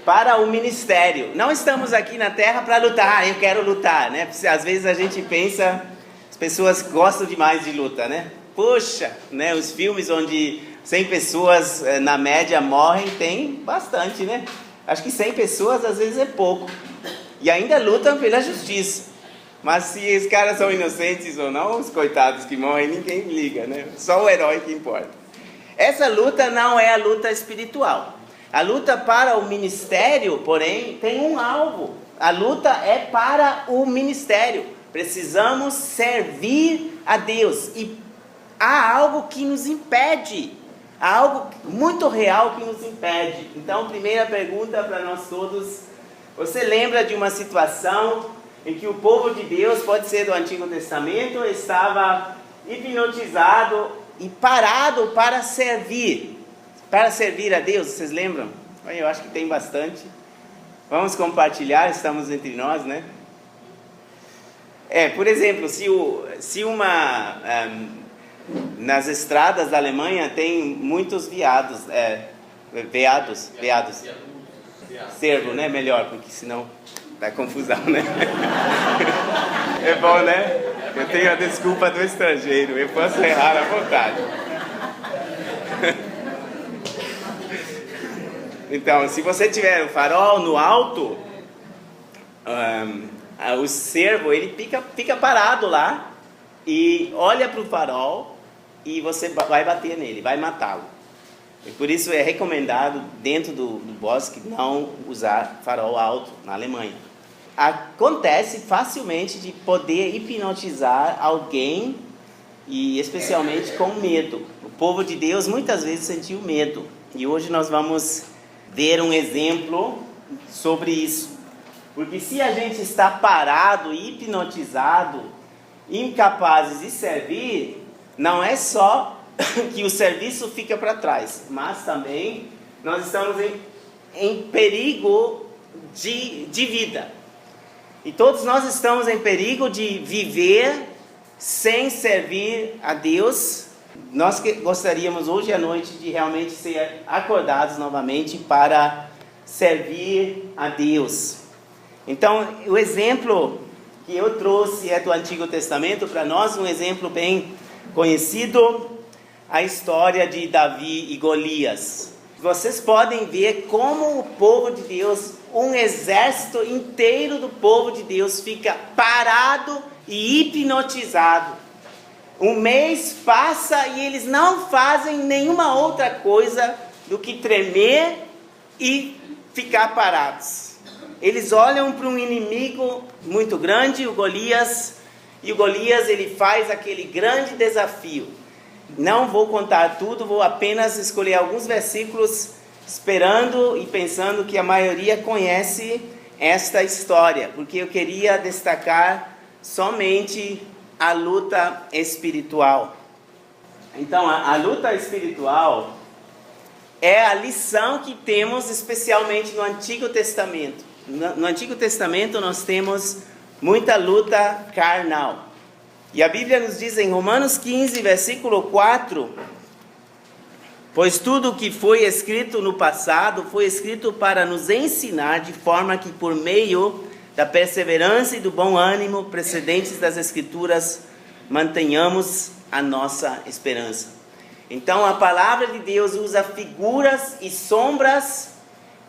para o ministério. Não estamos aqui na terra para lutar, eu quero lutar, né? Às vezes a gente pensa, as pessoas gostam demais de luta, né? Poxa, né? Os filmes onde 100 pessoas na média morrem, tem bastante, né? Acho que 100 pessoas às vezes é pouco. E ainda lutam pela justiça. Mas se os caras são inocentes ou não, os coitados que morrem, ninguém liga, né? Só o herói que importa. Essa luta não é a luta espiritual. A luta para o ministério, porém, tem um alvo. A luta é para o ministério. Precisamos servir a Deus. E há algo que nos impede. Há algo muito real que nos impede. Então, primeira pergunta para nós todos. Você lembra de uma situação em que o povo de Deus, pode ser do Antigo Testamento, estava hipnotizado e parado para servir a Deus? Vocês lembram? Eu acho que tem bastante. Vamos compartilhar, estamos entre nós, né? Por exemplo, nas estradas da Alemanha tem muitos veados. Cervo, né? Melhor, porque senão dá confusão, né? É bom, né? Eu tenho a desculpa do estrangeiro, eu posso errar à vontade. Então, se você tiver o farol no alto, o cervo, ele fica parado lá e olha para o farol e você vai bater nele, vai matá-lo. E por isso é recomendado, dentro do bosque, não usar farol alto na Alemanha. Acontece facilmente de poder hipnotizar alguém, e especialmente com medo. O povo de Deus muitas vezes sentiu medo. E hoje nós vamos ver um exemplo sobre isso. Porque se a gente está parado, hipnotizado, incapazes de servir, não é só que o serviço fica para trás, mas também nós estamos em perigo de vida. E todos nós estamos em perigo de viver sem servir a Deus. Nós gostaríamos hoje à noite de realmente ser acordados novamente para servir a Deus. Então, o exemplo que eu trouxe é do Antigo Testamento, para nós um exemplo bem conhecido, a história de Davi e Golias. Vocês podem ver como o povo de Deus, um exército inteiro do povo de Deus fica parado e hipnotizado. Um mês passa e eles não fazem nenhuma outra coisa do que tremer e ficar parados. Eles olham para um inimigo muito grande, o Golias, e o Golias ele faz aquele grande desafio. Não vou contar tudo, vou apenas escolher alguns versículos, esperando e pensando que a maioria conhece esta história, porque eu queria destacar somente a luta espiritual. Então, a luta espiritual é a lição que temos especialmente no Antigo Testamento. No Antigo Testamento nós temos muita luta carnal. E a Bíblia nos diz em Romanos 15, versículo 4: pois tudo o que foi escrito no passado foi escrito para nos ensinar, de forma que por meio da perseverança e do bom ânimo precedentes das Escrituras mantenhamos a nossa esperança. Então a palavra de Deus usa figuras e sombras,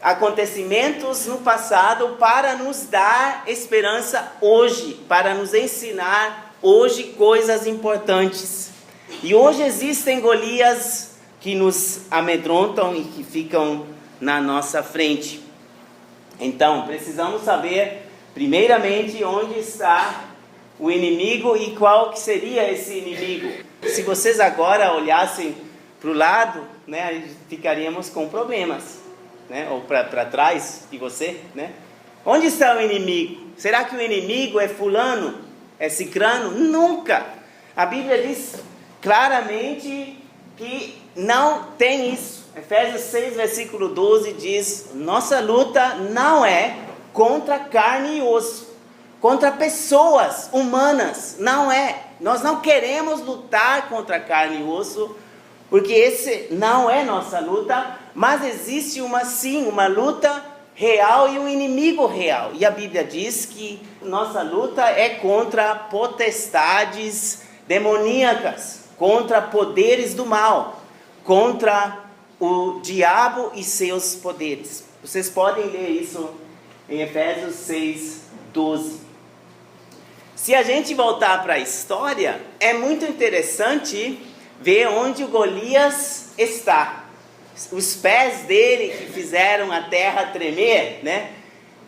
acontecimentos no passado, para nos dar esperança hoje, para nos ensinar hoje coisas importantes. E hoje existem Golias que nos amedrontam e que ficam na nossa frente. Então, precisamos saber, primeiramente, onde está o inimigo e qual que seria esse inimigo. Se vocês agora olhassem para o lado, né, ficaríamos com problemas, né, ou para trás de você, né? Onde está o inimigo? Será que o inimigo é fulano? É cicrano? Nunca! A Bíblia diz claramente que não tem isso. Efésios 6, versículo 12 diz: nossa luta não é contra carne e osso, contra pessoas humanas, não é. Nós não queremos lutar contra carne e osso, porque esse não é nossa luta, mas existe uma luta real e um inimigo real. E a Bíblia diz que nossa luta é contra potestades demoníacas, contra poderes do mal, contra o diabo e seus poderes. Vocês podem ler isso em Efésios 6:12. Se a gente voltar para a história, é muito interessante ver onde o Golias está. Os pés dele que fizeram a terra tremer, né?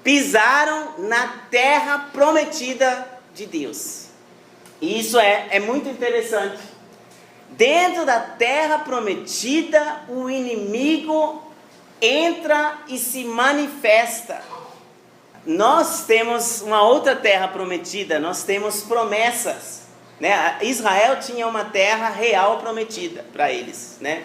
Pisaram na terra prometida de Deus. E isso é muito interessante. Dentro da terra prometida, o inimigo entra e se manifesta. Nós temos uma outra terra prometida, nós temos promessas, né? Israel tinha uma terra real prometida para eles, né?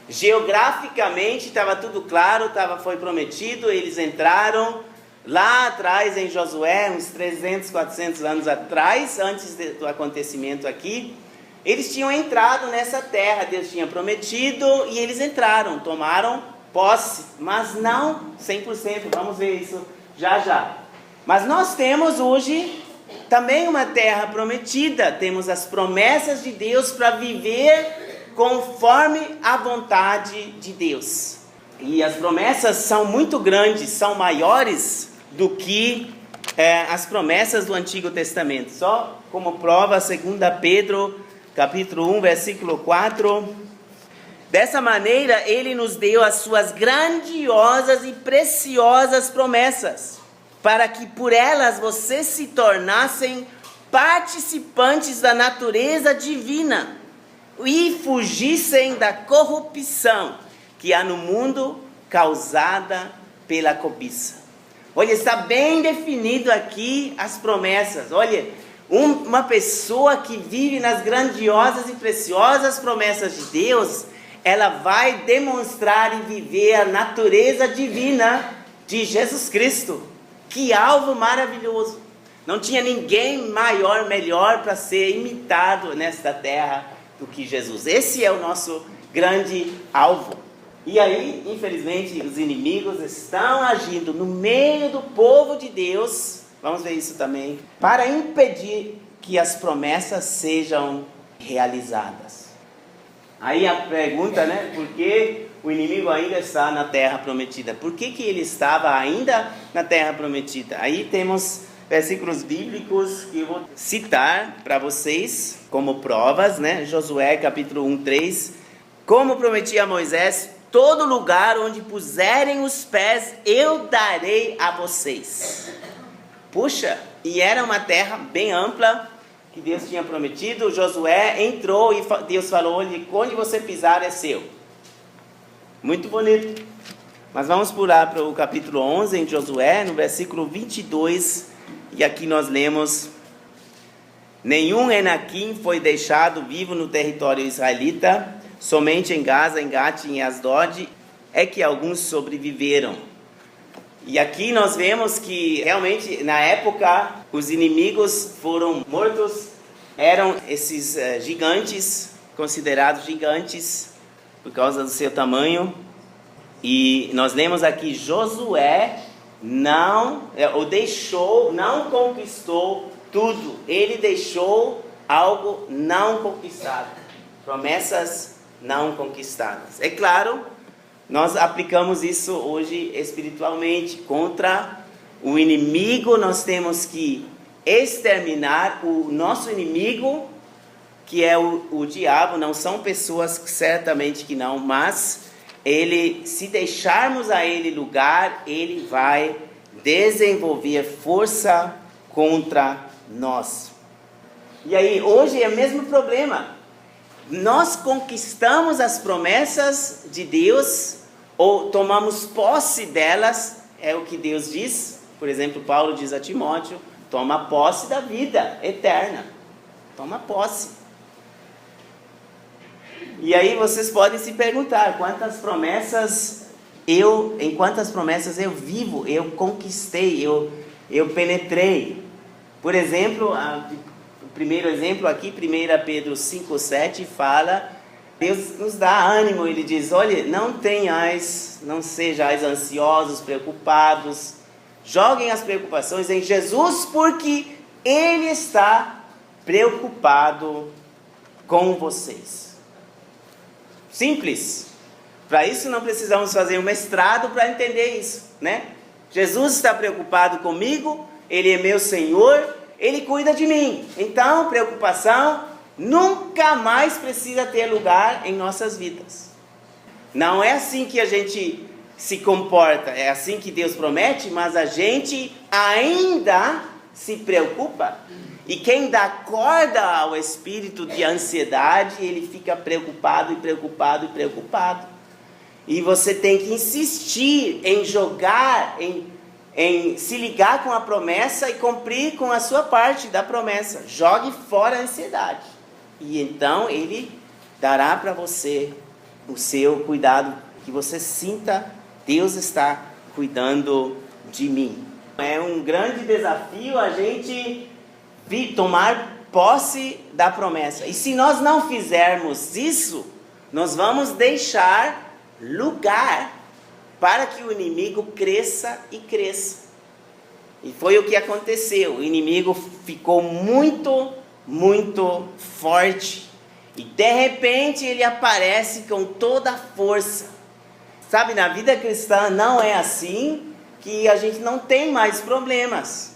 Geograficamente estava tudo claro, foi prometido, eles entraram lá atrás em Josué, uns 300, 400 anos atrás, antes do acontecimento aqui. Eles tinham entrado nessa terra, Deus tinha prometido e eles entraram, tomaram posse, mas não 100%, vamos ver isso já. Mas nós temos hoje também uma terra prometida, temos as promessas de Deus para viver conforme a vontade de Deus. E as promessas são muito grandes, são maiores do que as promessas do Antigo Testamento. Só como prova, 2 Pedro, capítulo 1, versículo 4. Dessa maneira, Ele nos deu as suas grandiosas e preciosas promessas, para que por elas vocês se tornassem participantes da natureza divina e fugissem da corrupção que há no mundo causada pela cobiça. Olha, está bem definido aqui as promessas. Olha, uma pessoa que vive nas grandiosas e preciosas promessas de Deus, ela vai demonstrar e viver a natureza divina de Jesus Cristo. Que alvo maravilhoso! Não tinha ninguém maior, melhor para ser imitado nesta terra do que Jesus. Esse é o nosso grande alvo. E aí, infelizmente, os inimigos estão agindo no meio do povo de Deus, vamos ver isso também, para impedir que as promessas sejam realizadas. Aí a pergunta, né? Por que o inimigo ainda está na terra prometida? Por que ele estava ainda na terra prometida? Aí temos versículos bíblicos que eu vou citar para vocês como provas, né? Josué capítulo 1:3. Como prometi a Moisés, todo lugar onde puserem os pés eu darei a vocês. Puxa, e era uma terra bem ampla que Deus tinha prometido. Josué entrou e Deus falou: olha, onde você pisar é seu. Muito bonito. Mas vamos pular para o capítulo 11 em Josué, no versículo 22, e aqui nós lemos: nenhum Enaquim foi deixado vivo no território israelita, somente em Gaza, em Gate e em Asdod é que alguns sobreviveram. E aqui nós vemos que realmente na época os inimigos foram mortos, eram esses gigantes, considerados gigantes por causa do seu tamanho. E nós lemos aqui: Josué não conquistou tudo, ele deixou algo não conquistado, promessas não conquistadas. É claro, nós aplicamos isso hoje espiritualmente. Contra o inimigo, nós temos que exterminar o nosso inimigo, que é o diabo. Não são pessoas, certamente que não, mas se deixarmos a ele lugar, ele vai desenvolver força contra nós. E aí, hoje é o mesmo problema. Nós conquistamos as promessas de Deus, ou tomamos posse delas, é o que Deus diz. Por exemplo, Paulo diz a Timóteo: toma posse da vida eterna. Toma posse. E aí vocês podem se perguntar: em quantas promessas eu vivo, eu conquistei, eu penetrei? Por exemplo, o primeiro exemplo aqui, 1 Pedro 5,7, fala Deus nos dá ânimo, Ele diz, olha, não sejais ansiosos, preocupados, joguem as preocupações em Jesus, porque Ele está preocupado com vocês. Simples. Para isso não precisamos fazer um mestrado para entender isso, né? Jesus está preocupado comigo, Ele é meu Senhor, Ele cuida de mim. Então, preocupação nunca mais precisa ter lugar em nossas vidas. Não é assim que a gente se comporta, é assim que Deus promete, mas a gente ainda se preocupa. E quem dá corda ao espírito de ansiedade, ele fica preocupado e preocupado e preocupado. E você tem que insistir em jogar, em se ligar com a promessa e cumprir com a sua parte da promessa. Jogue fora a ansiedade. E então Ele dará para você o seu cuidado, que você sinta, Deus está cuidando de mim. É um grande desafio a gente tomar posse da promessa. E se nós não fizermos isso, nós vamos deixar lugar para que o inimigo cresça e cresça. E foi o que aconteceu. O inimigo ficou muito forte. E de repente ele aparece com toda a força. Sabe, na vida cristã não é assim, que a gente não tem mais problemas.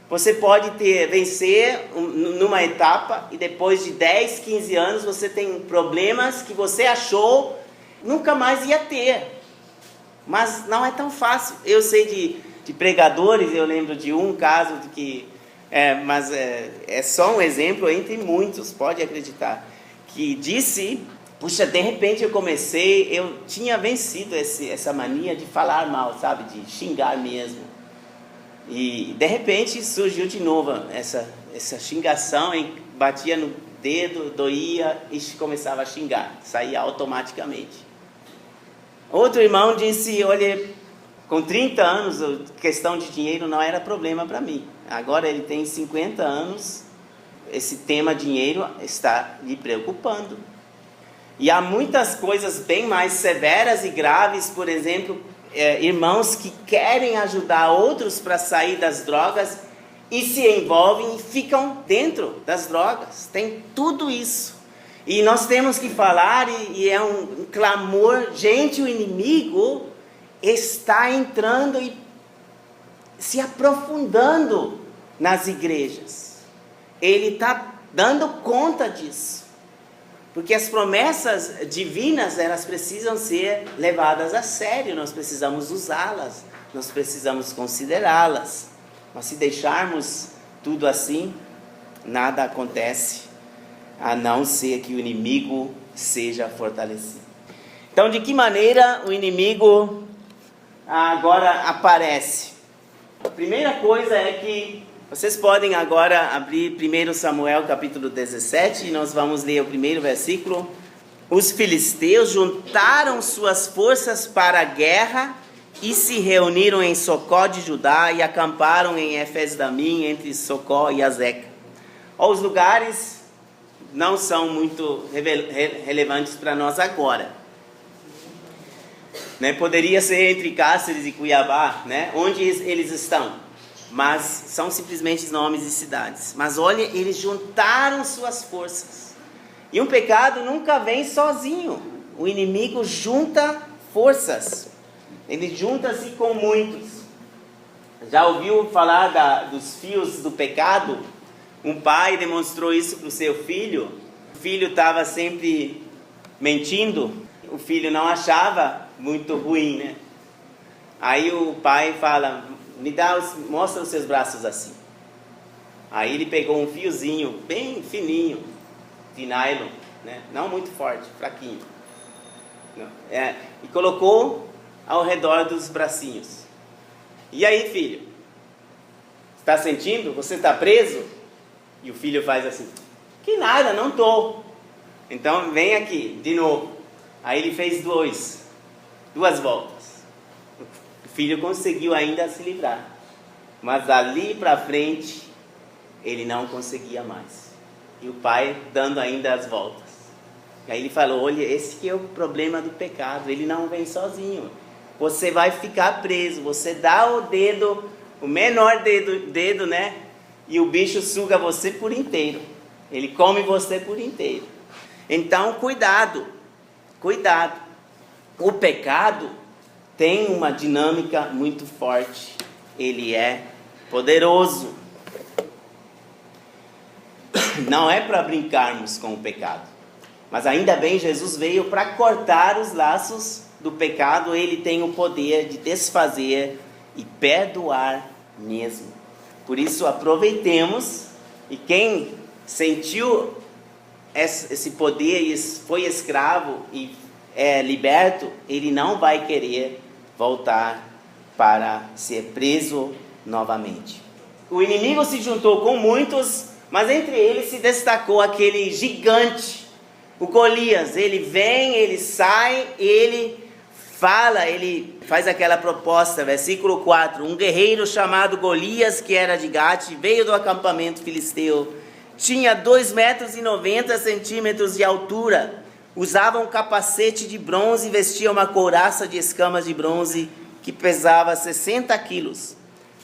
Você pode vencer numa etapa e depois de 10, 15 anos você tem problemas que você achou nunca mais ia ter. Mas não é tão fácil. Eu sei de pregadores, eu lembro de um caso que... mas é só um exemplo entre muitos, pode acreditar. Que disse, puxa, de repente eu tinha vencido essa mania de falar mal, sabe? De xingar mesmo. E de repente surgiu de novo essa xingação, batia no dedo, doía e começava a xingar, saía automaticamente. Outro irmão disse, olha, com 30 anos, a questão de dinheiro não era problema para mim. Agora ele tem 50 anos, esse tema dinheiro está lhe preocupando. E há muitas coisas bem mais severas e graves, por exemplo, irmãos que querem ajudar outros para sair das drogas e se envolvem e ficam dentro das drogas. Tem tudo isso. E nós temos que falar, e é um clamor, gente, o inimigo está entrando e se aprofundando nas igrejas. Ele está dando conta disso. Porque as promessas divinas, elas precisam ser levadas a sério, nós precisamos usá-las, nós precisamos considerá-las. Mas se deixarmos tudo assim, nada acontece, a não ser que o inimigo seja fortalecido. Então, de que maneira o inimigo agora aparece? A primeira coisa é que vocês podem agora abrir 1 Samuel capítulo 17 e nós vamos ler o primeiro versículo. Os filisteus juntaram suas forças para a guerra e se reuniram em Socó de Judá e acamparam em Efes-damim, entre Socó e Azeca. Os lugares não são muito relevantes para nós agora. Poderia ser entre Cáceres e Cuiabá, onde eles estão. Mas são simplesmente nomes de cidades. Mas olha, eles juntaram suas forças. E um pecado nunca vem sozinho. O inimigo junta forças. Ele junta-se com muitos. Já ouviu falar dos fios do pecado? Um pai demonstrou isso para o seu filho. O filho estava sempre mentindo. O filho não achava muito ruim, Aí o pai fala, mostra os seus braços assim. Aí ele pegou um fiozinho bem fininho de nylon, não muito forte, fraquinho, e colocou ao redor dos bracinhos. E aí, filho, está sentindo? Você está preso? E o filho faz assim, que nada, não estou. Então vem aqui, de novo. Aí ele fez duas voltas. O filho conseguiu ainda se livrar, mas dali para frente ele não conseguia mais. E o pai dando ainda as voltas. Aí ele falou, olha, esse que é o problema do pecado, ele não vem sozinho. Você vai ficar preso, você dá o dedo, o menor dedo, né? E o bicho suga você por inteiro. Ele come você por inteiro. Então, cuidado. O pecado tem uma dinâmica muito forte. Ele é poderoso. Não é para brincarmos com o pecado. Mas ainda bem, Jesus veio para cortar os laços do pecado. Ele tem o poder de desfazer e perdoar mesmo. Por isso, aproveitemos. E quem sentiu esse poder e foi escravo e é liberto, ele não vai querer voltar para ser preso novamente. O inimigo se juntou com muitos, mas entre eles se destacou aquele gigante, o Golias. Ele vem, ele sai, ele fala, ele faz aquela proposta, versículo 4. Um guerreiro chamado Golias, que era de Gate, veio do acampamento filisteu. Tinha 2,90 metros de altura. Usava um capacete de bronze e vestia uma couraça de escamas de bronze que pesava 60 quilos.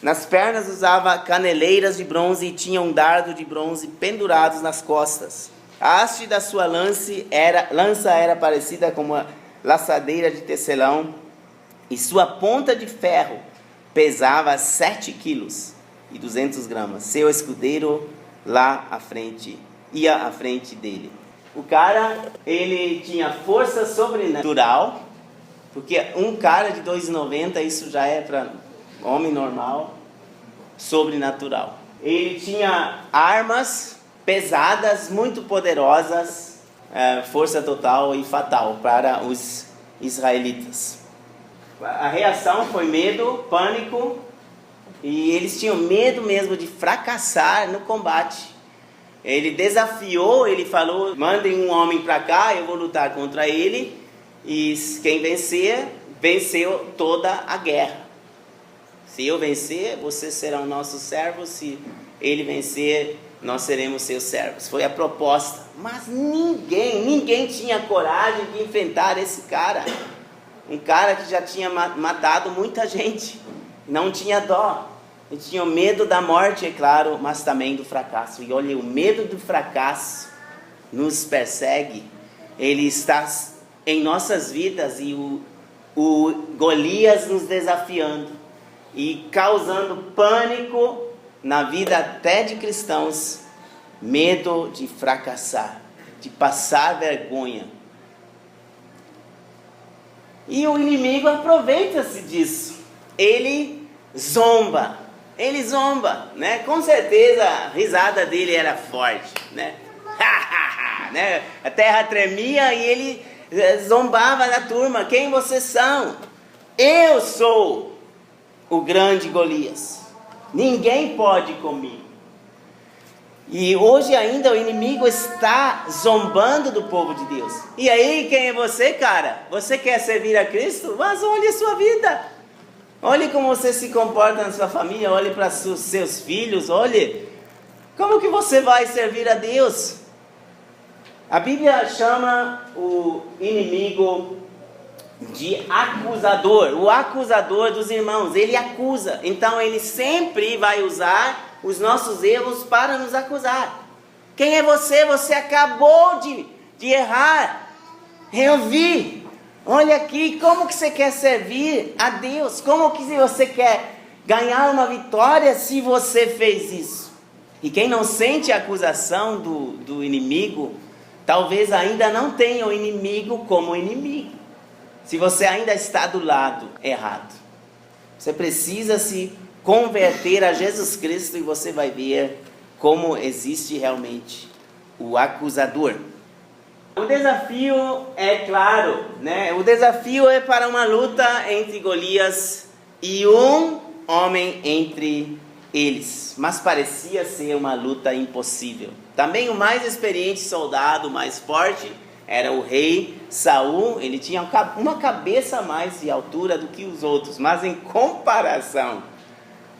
Nas pernas usava caneleiras de bronze e tinha um dardo de bronze pendurados nas costas. A haste da sua lança era parecida com uma laçadeira de tecelão e sua ponta de ferro pesava 7 quilos e 200 gramas. Seu escudeiro ia à frente dele. O cara, ele tinha força sobrenatural, porque um cara de 2,90, isso já é para homem normal, sobrenatural. Ele tinha armas pesadas, muito poderosas, força total e fatal para os israelitas. A reação foi medo, pânico, e eles tinham medo mesmo de fracassar no combate. Ele desafiou, ele falou, mandem um homem para cá, eu vou lutar contra ele, e quem vencer, venceu toda a guerra. Se eu vencer, vocês serão nossos servos, se ele vencer, nós seremos seus servos. Foi a proposta, mas ninguém tinha coragem de enfrentar esse cara. Um cara que já tinha matado muita gente, não tinha dó. Eles tinham medo da morte, é claro, mas também do fracasso. E olha, o medo do fracasso nos persegue. Ele está em nossas vidas e o Golias nos desafiando e causando pânico na vida até de cristãos. Medo de fracassar, de passar vergonha. E o inimigo aproveita-se disso. Ele zomba, né? Com certeza a risada dele era forte, né? Né? A terra tremia e ele zombava da turma. Quem vocês são? Eu sou o grande Golias. Ninguém pode comigo. E hoje ainda o inimigo está zombando do povo de Deus. E aí, quem é você, cara? Você quer servir a Cristo? Mas olhe a sua vida. Olhe como você se comporta na sua família, olhe para os seus filhos, olhe como que você vai servir a Deus. A Bíblia chama o inimigo de acusador, o acusador dos irmãos. Ele acusa, então ele sempre vai usar os nossos erros para nos acusar. Quem é você? Você acabou de errar. Eu vi. Olha aqui, como que você quer servir a Deus? Como que você quer ganhar uma vitória se você fez isso? E quem não sente a acusação do inimigo, talvez ainda não tenha o inimigo como inimigo. Se você ainda está do lado errado. Você precisa se converter a Jesus Cristo e você vai ver como existe realmente o acusador. O desafio é claro, né? O desafio é para uma luta entre Golias e um homem entre eles. Mas parecia ser uma luta impossível. Também o mais experiente soldado, o mais forte, era o rei Saul. Ele tinha uma cabeça a mais de altura do que os outros. Mas em comparação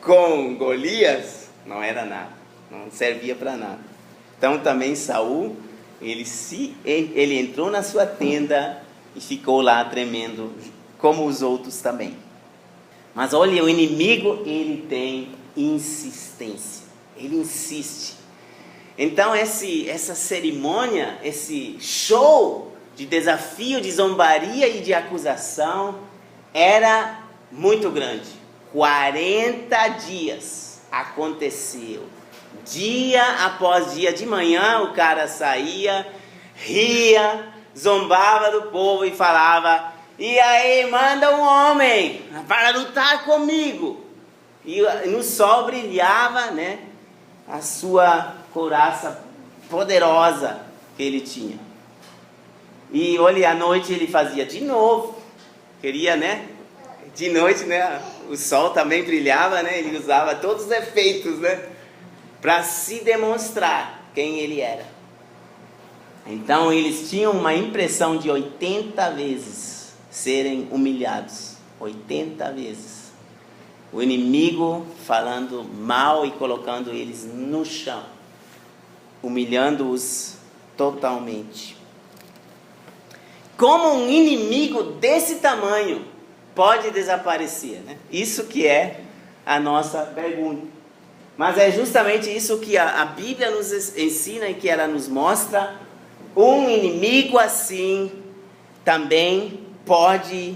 com Golias, não era nada. Não servia para nada. Então também Saul, Ele entrou na sua tenda e ficou lá tremendo, como os outros também. Mas olha, o inimigo, ele tem insistência. Ele insiste. Então essa cerimônia, esse show de desafio, de zombaria e de acusação era muito grande. 40 dias aconteceu. Dia após dia, de manhã o cara saía, ria, zombava do povo e falava: e aí, manda um homem para lutar comigo. E no sol brilhava, né, a sua couraça poderosa que ele tinha. E olha, à noite ele fazia de novo. Queria, né? De noite, né? O sol também brilhava, né? Ele usava todos os efeitos, né? Para se demonstrar quem ele era. Então eles tinham uma impressão de 80 vezes serem humilhados. 80 vezes. O inimigo falando mal e colocando eles no chão, humilhando-os totalmente. Como um inimigo desse tamanho pode desaparecer, né? Isso que é a nossa pergunta. Mas é justamente isso que a Bíblia nos ensina e que ela nos mostra. Um inimigo assim também pode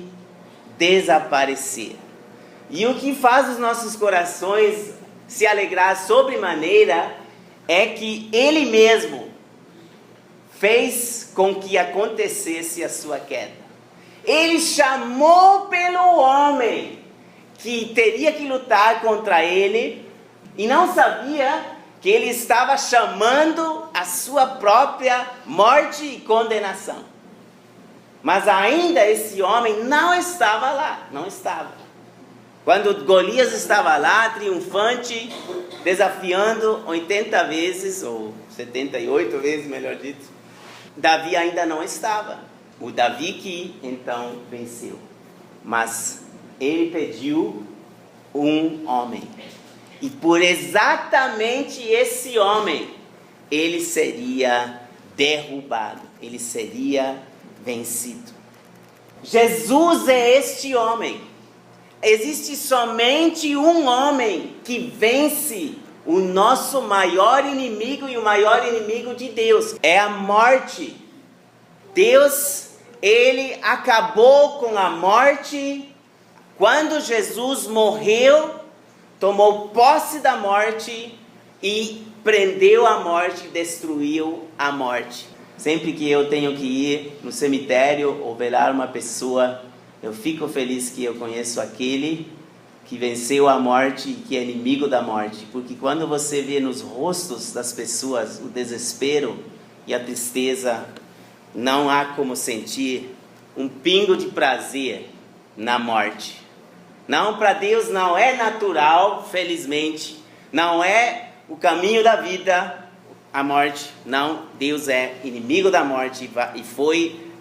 desaparecer. E o que faz os nossos corações se alegrar sobremaneira é que Ele mesmo fez com que acontecesse a sua queda. Ele chamou pelo homem que teria que lutar contra ele e não sabia que ele estava chamando a sua própria morte e condenação. Mas ainda esse homem não estava lá, não estava. Quando Golias estava lá, triunfante, desafiando 80 vezes, ou 78 vezes, melhor dito, Davi ainda não estava. O Davi que então venceu. Mas ele pediu um homem. E por exatamente esse homem, ele seria derrubado, ele seria vencido. Jesus é este homem. Existe somente um homem que vence o nosso maior inimigo e o maior inimigo de Deus. É a morte. Deus, ele acabou com a morte quando Jesus morreu, tomou posse da morte e prendeu a morte, destruiu a morte. Sempre que eu tenho que ir no cemitério ou velar uma pessoa, eu fico feliz que eu conheço aquele que venceu a morte e que é inimigo da morte. Porque quando você vê nos rostos das pessoas o desespero e a tristeza, não há como sentir um pingo de prazer na morte. Não, para Deus não é natural, felizmente. Não é o caminho da vida, a morte. Não, Deus é inimigo da morte e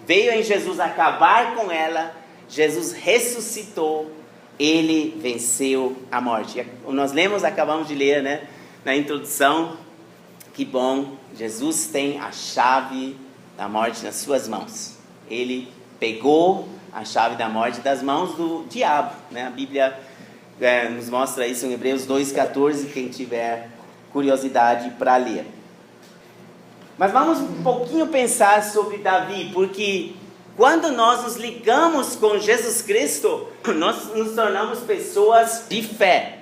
veio em Jesus acabar com ela. Jesus ressuscitou, ele venceu a morte. Nós acabamos de ler, né, na introdução, que bom, Jesus tem a chave da morte nas suas mãos. Ele pegou a chave da morte das mãos do diabo, né? A Bíblia nos mostra isso em Hebreus 2,14, quem tiver curiosidade para ler. Mas vamos um pouquinho pensar sobre Davi, porque quando nós nos ligamos com Jesus Cristo, nós nos tornamos pessoas de fé.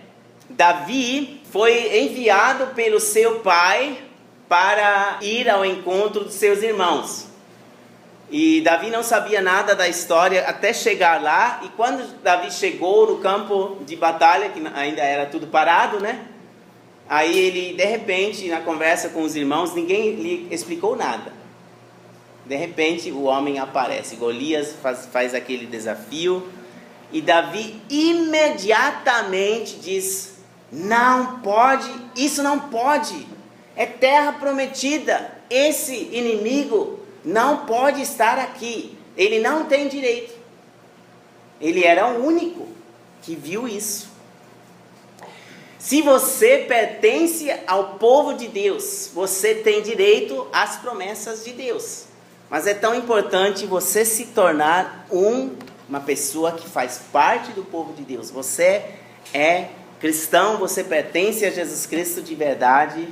Davi foi enviado pelo seu pai para ir ao encontro dos seus irmãos. E Davi não sabia nada da história até chegar lá. E quando Davi chegou no campo de batalha, que ainda era tudo parado, né? Aí ele, de repente, na conversa com os irmãos, ninguém lhe explicou nada. De repente o homem aparece, Golias faz aquele desafio e Davi imediatamente diz: não pode, isso não pode, é terra prometida, esse inimigo não pode estar aqui, ele não tem direito. Ele era o único que viu isso. Se você pertence ao povo de Deus, você tem direito às promessas de Deus. Mas é tão importante você se tornar uma pessoa que faz parte do povo de Deus. Você é cristão, você pertence a Jesus Cristo de verdade,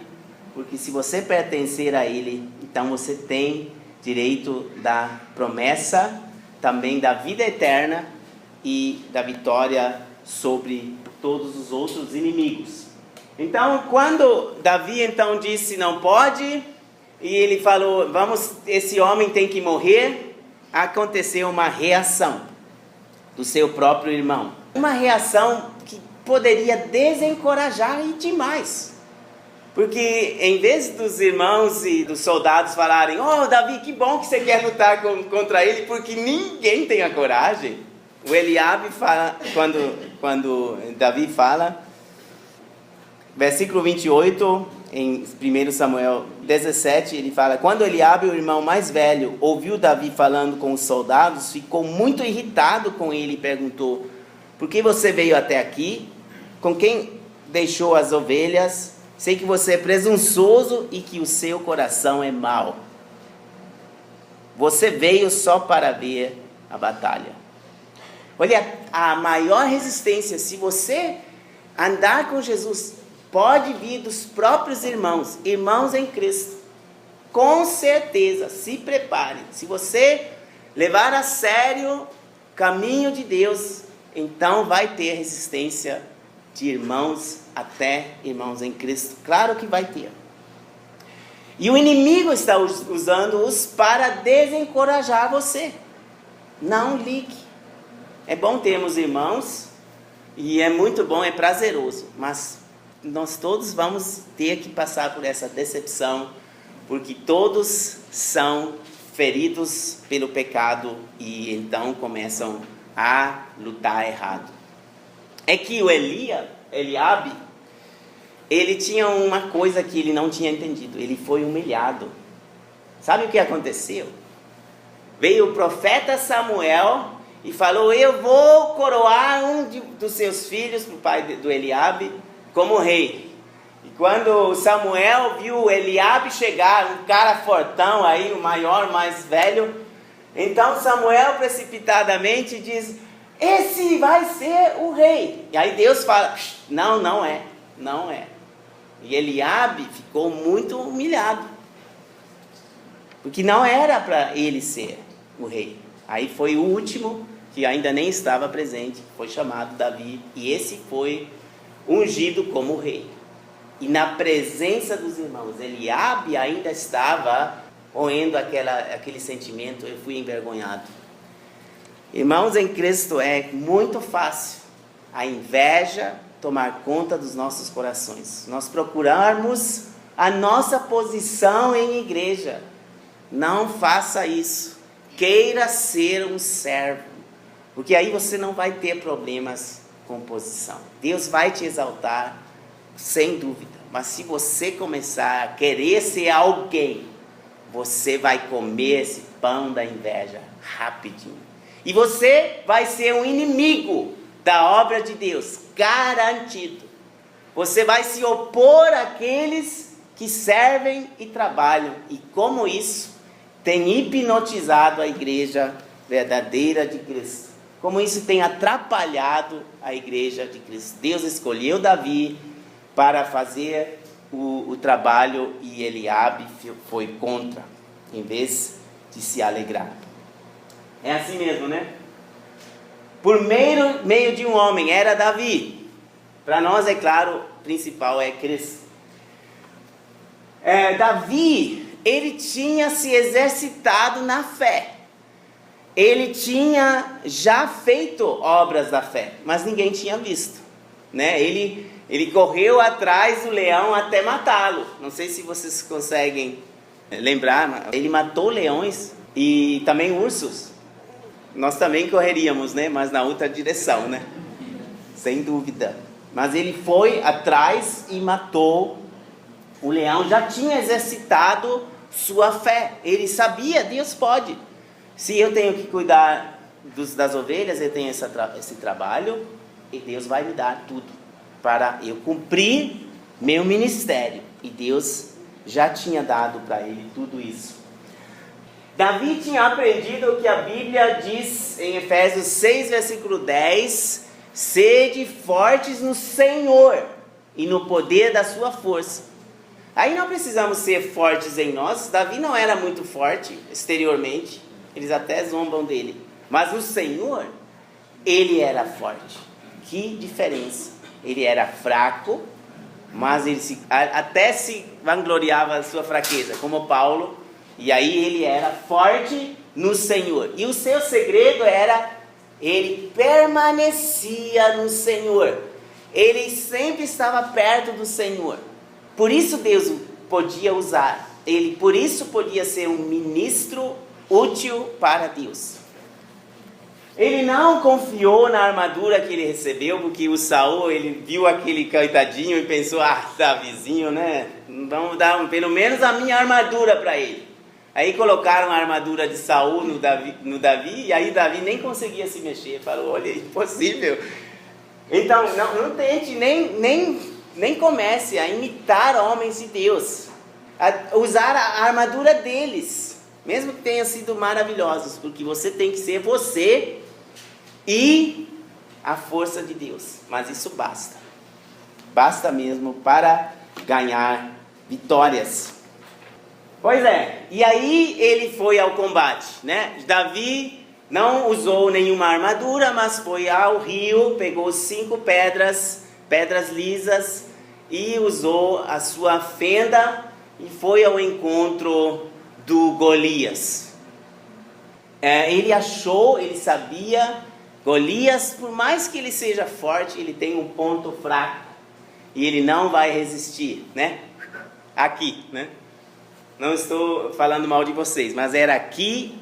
porque se você pertencer a Ele, então você tem direito da promessa, também da vida eterna e da vitória sobre todos os outros inimigos. Então, quando Davi então disse não pode, e ele falou, esse homem tem que morrer, aconteceu uma reação do seu próprio irmão. Uma reação que poderia desencorajar e demais. Porque em vez dos irmãos e dos soldados falarem, Davi, que bom que você quer lutar contra ele, porque ninguém tem a coragem. O Eliabe fala, quando Davi fala, versículo 28, em 1 Samuel 17, ele fala, quando Eliabe, o irmão mais velho, ouviu Davi falando com os soldados, ficou muito irritado com ele e perguntou, por que você veio até aqui? Com quem deixou as ovelhas? Sei que você é presunçoso e que o seu coração é mau. Você veio só para ver a batalha. Olha, a maior resistência, se você andar com Jesus, pode vir dos próprios irmãos em Cristo. Com certeza, se prepare. Se você levar a sério o caminho de Deus, então vai ter resistência de irmãos até irmãos em Cristo. Claro que vai ter. E o inimigo está usando-os para desencorajar você. Não ligue. É bom termos irmãos, e é muito bom, é prazeroso, mas nós todos vamos ter que passar por essa decepção, porque todos são feridos pelo pecado e então começam a lutar errado. É que o Eliabe, ele tinha uma coisa que ele não tinha entendido, ele foi humilhado. Sabe o que aconteceu? Veio o profeta Samuel e falou, eu vou coroar dos seus filhos, para o pai do Eliabe, como rei. E quando Samuel viu Eliabe chegar, um cara fortão aí, o maior, mais velho, então Samuel precipitadamente diz, esse vai ser o rei. E aí Deus fala, não é. E Eliabe ficou muito humilhado, porque não era para ele ser o rei. Aí foi o último, que ainda nem estava presente, foi chamado Davi, e esse foi ungido como rei. E na presença dos irmãos, Eliabe ainda estava roendo aquele sentimento, eu fui envergonhado. Irmãos em Cristo, é muito fácil a inveja tomar conta dos nossos corações. Nós procurarmos a nossa posição em igreja. Não faça isso. Queira ser um servo, porque aí você não vai ter problemas com posição. Deus vai te exaltar, sem dúvida. Mas se você começar a querer ser alguém, você vai comer esse pão da inveja rapidinho. E você vai ser um inimigo da obra de Deus, garantido. Você vai se opor àqueles que servem e trabalham. E como isso tem hipnotizado a igreja verdadeira de Cristo. Como isso tem atrapalhado a igreja de Cristo. Deus escolheu Davi para fazer o trabalho e Eliabe foi contra, em vez de se alegrar. É assim mesmo, né? Por meio de um homem, era Davi. Para nós, é claro, o principal é Cristo. Davi, ele tinha se exercitado na fé. Ele tinha já feito obras da fé, mas ninguém tinha visto, né? Ele correu atrás do leão até matá-lo. Não sei se vocês conseguem lembrar, mas ele matou leões e também ursos. Nós também correríamos, né? Mas na outra direção, né? Sem dúvida. Mas ele foi atrás e matou o leão. Já tinha exercitado sua fé. Ele sabia, Deus pode. Se eu tenho que cuidar das ovelhas, eu tenho esse trabalho, e Deus vai me dar tudo. para eu cumprir meu ministério. E Deus já tinha dado para ele tudo isso. Davi tinha aprendido o que a Bíblia diz em Efésios 6, versículo 10: sede fortes no Senhor e no poder da sua força. Aí não precisamos ser fortes em nós. Davi não era muito forte exteriormente, eles até zombam dele, mas no Senhor ele era forte. Que diferença! Ele era fraco, mas ele até se vangloriava da sua fraqueza, como Paulo. E aí ele era forte no Senhor. E o seu segredo era, ele permanecia no Senhor. Ele sempre estava perto do Senhor. Por isso Deus podia usar ele, por isso podia ser um ministro útil para Deus. Ele não confiou na armadura que ele recebeu, porque o Saul, ele viu aquele coitadinho e pensou: Davizinho, né? Vamos dar pelo menos a minha armadura para ele. Aí colocaram a armadura de Saul no Davi, e aí Davi nem conseguia se mexer. Falou: olha, é impossível. Então, não tente, nem comece a imitar homens de Deus, a usar a armadura deles, mesmo que tenham sido maravilhosos, porque você tem que ser você e a força de Deus. Mas isso basta mesmo para ganhar vitórias. Pois é, e aí ele foi ao combate, né? Davi não usou nenhuma armadura, mas foi ao rio, pegou 5 pedras lisas, e usou a sua fenda e foi ao encontro do Golias. Ele sabia, Golias, por mais que ele seja forte, ele tem um ponto fraco e ele não vai resistir, né? Aqui, né? Não estou falando mal de vocês, mas era aqui,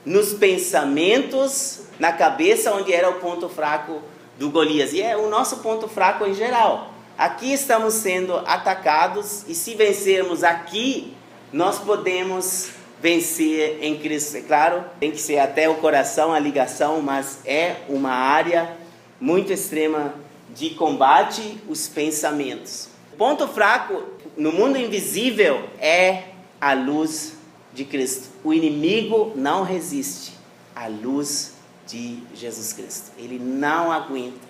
nos pensamentos, na cabeça, onde era o ponto fraco do Golias. E é o nosso ponto fraco em geral. Aqui estamos sendo atacados, e se vencermos aqui, nós podemos vencer em Cristo. É claro, tem que ser até o coração, a ligação, mas é uma área muito extrema de combate, os pensamentos. O ponto fraco no mundo invisível é a luz de Cristo. O inimigo não resiste à luz de Jesus Cristo. Ele não aguenta.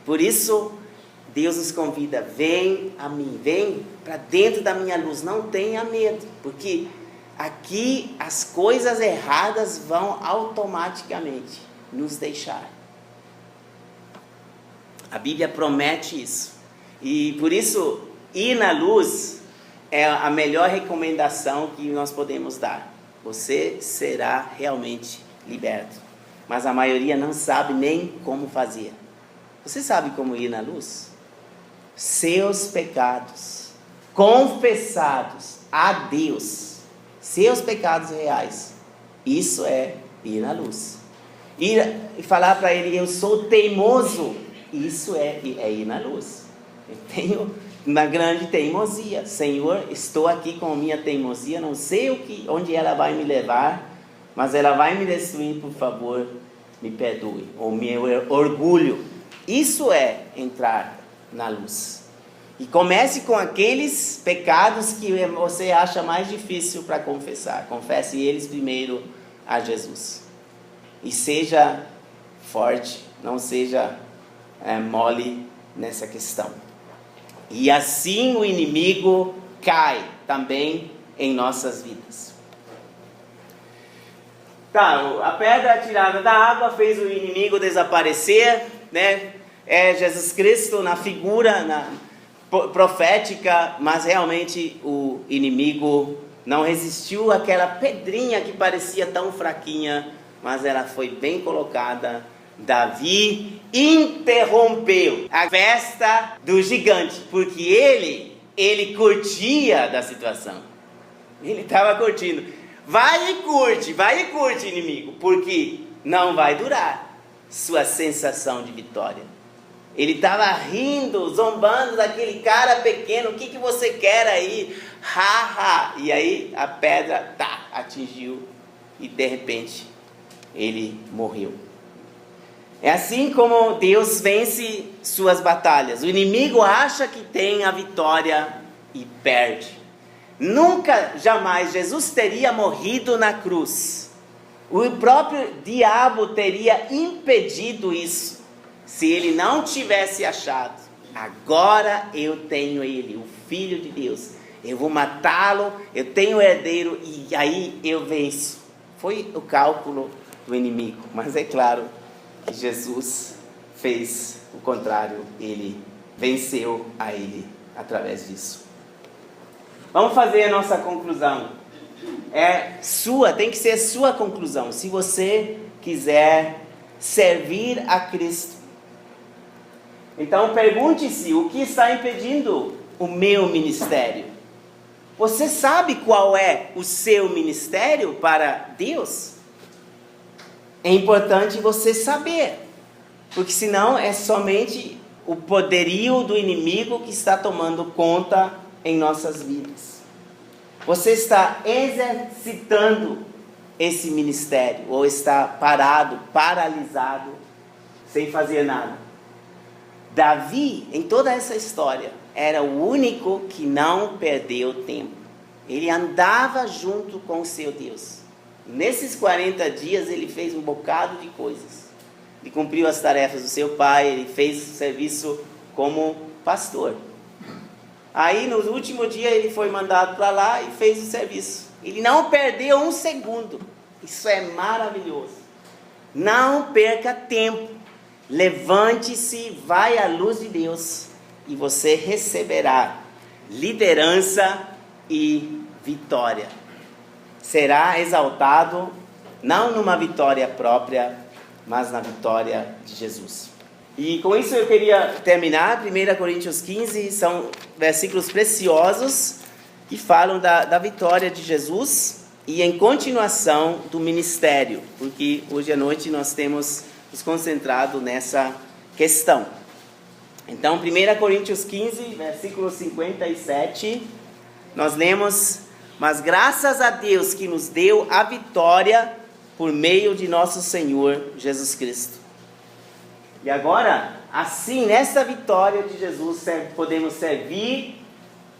Por isso, Deus nos convida: vem a mim, vem para dentro da minha luz. Não tenha medo, porque aqui as coisas erradas vão automaticamente nos deixar. A Bíblia promete isso. E por isso, ir na luz é a melhor recomendação que nós podemos dar. Você será realmente liberto. Mas a maioria não sabe nem como fazer. Você sabe como ir na luz? Seus pecados confessados a Deus, seus pecados reais, isso é ir na luz. Ir e falar para ele: eu sou teimoso, isso é ir na luz. Eu tenho uma grande teimosia. Senhor, estou aqui com a minha teimosia, não sei onde ela vai me levar, mas ela vai me destruir, por favor, me perdoe. O meu orgulho, isso é entrar na luz. E comece com aqueles pecados que você acha mais difícil para confessar. Confesse eles primeiro a Jesus. E seja forte, não seja mole nessa questão. E assim o inimigo cai também em nossas vidas. Tá, a pedra tirada da água fez o inimigo desaparecer, né? É Jesus Cristo na figura profética, mas realmente o inimigo não resistiu àquela pedrinha que parecia tão fraquinha, mas ela foi bem colocada. Davi interrompeu a festa do gigante, porque ele curtia da situação. Ele estava curtindo. Vai e curte, inimigo, porque não vai durar sua sensação de vitória. Ele estava rindo, zombando daquele cara pequeno. O que você quer aí? E aí a pedra atingiu e de repente ele morreu. É assim como Deus vence suas batalhas. O inimigo acha que tem a vitória e perde. Nunca, jamais, Jesus teria morrido na cruz. O próprio diabo teria impedido isso, se ele não tivesse achado: agora eu tenho ele, o Filho de Deus, eu vou matá-lo, eu tenho o herdeiro e aí eu venço. Foi o cálculo do inimigo, mas é claro que Jesus fez o contrário, ele venceu a ele através disso. Vamos fazer a nossa conclusão. Tem que ser sua conclusão. Se você quiser servir a Cristo, então pergunte-se: o que está impedindo o meu ministério? Você sabe qual é o seu ministério para Deus? É importante você saber, porque senão é somente o poderio do inimigo que está tomando conta em nossas vidas. Você está exercitando esse ministério ou está parado, paralisado, sem fazer nada? Davi, em toda essa história, era o único que não perdeu tempo. Ele andava junto com o seu Deus. Nesses 40 dias ele fez um bocado de coisas. Ele cumpriu as tarefas do seu pai, ele fez serviço como pastor. Aí no último dia ele foi mandado para lá e fez o serviço. Ele não perdeu um segundo. Isso é maravilhoso. Não perca tempo. Levante-se, vai à luz de Deus e você receberá liderança e vitória. Será exaltado não numa vitória própria, mas na vitória de Jesus. E com isso eu queria terminar. 1 Coríntios 15 são versículos preciosos que falam da vitória de Jesus e em continuação do ministério, porque hoje à noite nós temos nos concentrado nessa questão. Então, 1 Coríntios 15, versículo 57, nós lemos: mas graças a Deus que nos deu a vitória por meio de nosso Senhor Jesus Cristo. E agora, assim, nessa vitória de Jesus, podemos servir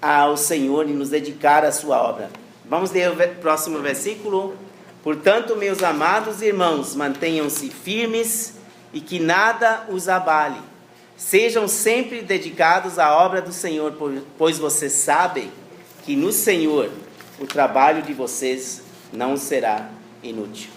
ao Senhor e nos dedicar à sua obra. Vamos ler o próximo versículo. Portanto, meus amados irmãos, mantenham-se firmes e que nada os abale. Sejam sempre dedicados à obra do Senhor, pois vocês sabem que no Senhor o trabalho de vocês não será inútil.